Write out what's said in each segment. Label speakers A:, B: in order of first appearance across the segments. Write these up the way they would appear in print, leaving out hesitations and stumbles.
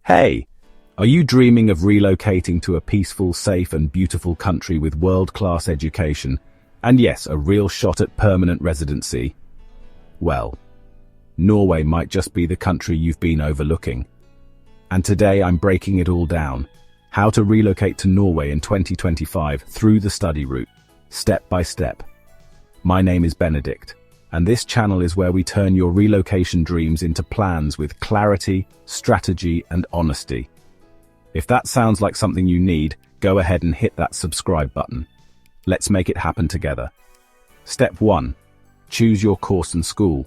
A: Hey, are you dreaming of relocating to a peaceful, safe and beautiful country with world-class education, and yes, a real shot at permanent residency? Well, Norway might just be the country you've been overlooking. And today I'm breaking it all down. How to relocate to Norway in 2025 through the study route, step by step. My name is Benedict, and this channel is where we turn your relocation dreams into plans with clarity, strategy, and honesty. If that sounds like something you need, go ahead and hit that subscribe button. Let's make it happen together. Step 1. Choose your course and school.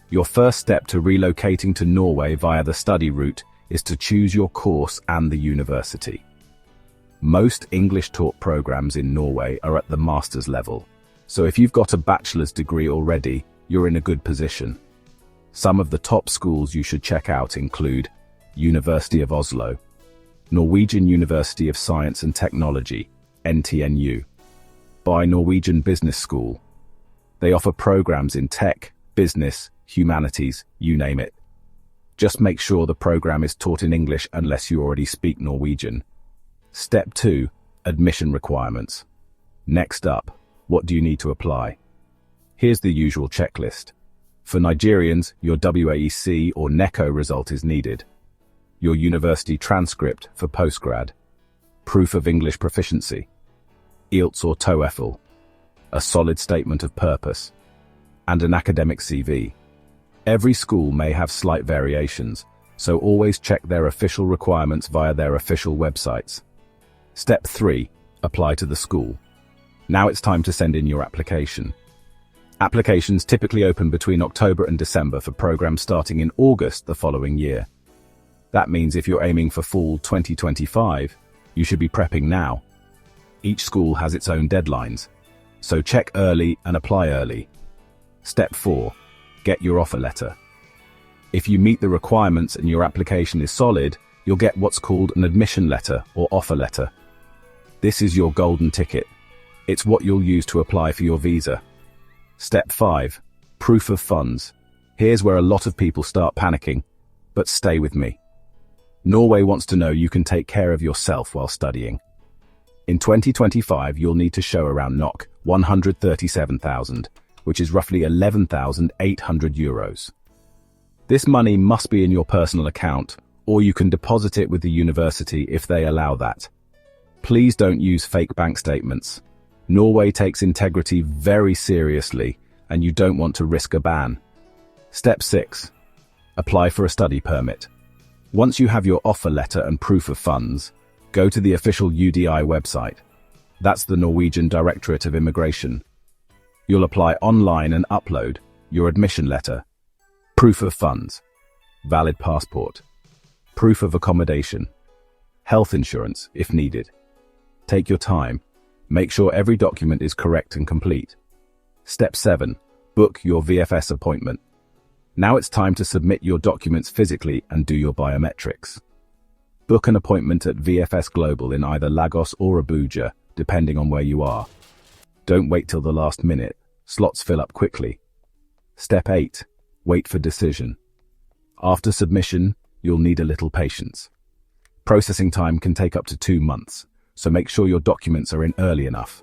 A: Your first step to relocating to Norway via the study route is to choose your course and the university. Most English-taught programs in Norway are at the master's level, so if you've got a bachelor's degree already, you're in a good position. Some of the top schools you should check out include University of Oslo, Norwegian University of Science and Technology, NTNU, BI Norwegian Business School. They offer programs in tech, business, humanities, you name it. Just make sure the program is taught in English unless you already speak Norwegian. Step 2. Admission requirements. Next up, what do you need to apply? Here's the usual checklist. For Nigerians, your WAEC or NECO result is needed. Your university transcript for postgrad. Proof of English proficiency. IELTS or TOEFL. A solid statement of purpose. And an academic CV. Every school may have slight variations, so always check their official requirements via their official websites. Step 3. Apply to the school. Now it's time to send in your application. Applications typically open between October and December for programs starting in August the following year. That means if you're aiming for fall 2025, you should be prepping now. Each school has its own deadlines, so check early and apply early. Step 4. Get your offer letter. If you meet the requirements and your application is solid, you'll get what's called an admission letter or offer letter. This is your golden ticket. It's what you'll use to apply for your visa. Step 5. Proof of funds. Here's where a lot of people start panicking, but stay with me. Norway wants to know you can take care of yourself while studying. In 2025, you'll need to show around 137,000, which is roughly 11,800 euros. This money must be in your personal account, or you can deposit it with the university if they allow that. Please don't use fake bank statements. Norway takes integrity very seriously, and you don't want to risk a ban. Step 6. Apply for a study permit. Once you have your offer letter and proof of funds, go to the official UDI website. That's the Norwegian Directorate of Immigration. You'll apply online and upload your admission letter, proof of funds, valid passport, proof of accommodation, health insurance if needed. Take your time. Make sure every document is correct and complete. Step 7. Book your VFS appointment. Now it's time to submit your documents physically and do your biometrics. Book an appointment at VFS Global in either Lagos or Abuja, depending on where you are. Don't wait till the last minute. Slots fill up quickly. Step 8. Wait for decision. After submission, you'll need a little patience. Processing time can take up to 2 months, so make sure your documents are in early enough.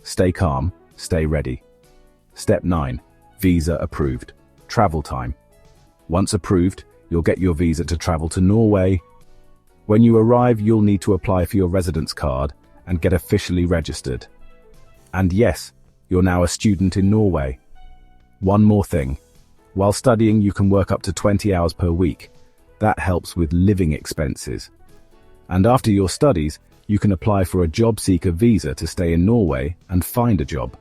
A: Stay calm, stay ready. Step 9. Visa approved. Travel time. Once approved, you'll get your visa to travel to Norway. When you arrive, you'll need to apply for your residence card and get officially registered. And yes, you're now a student in Norway. One more thing. While studying, you can work up to 20 hours per week. That helps with living expenses. And after your studies, you can apply for a job seeker visa to stay in Norway and find a job.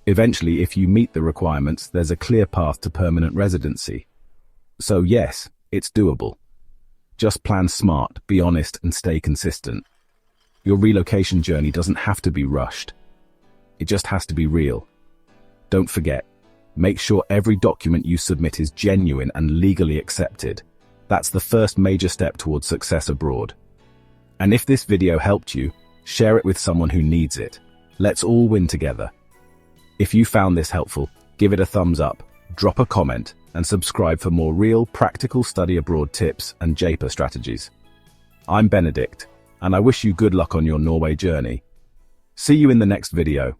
A: Eventually, if you meet the requirements, there's a clear path to permanent residency. So yes, it's doable. Just plan smart, be honest, and stay consistent. Your relocation journey doesn't have to be rushed. It just has to be real. Don't forget, make sure every document you submit is genuine and legally accepted. That's the first major step towards success abroad. And if this video helped you, share it with someone who needs it. Let's all win together. If you found this helpful, give it a thumbs up, drop a comment, and subscribe for more real, practical study abroad tips and JPA strategies. I'm Benedict, and I wish you good luck on your Norway journey. See you in the next video.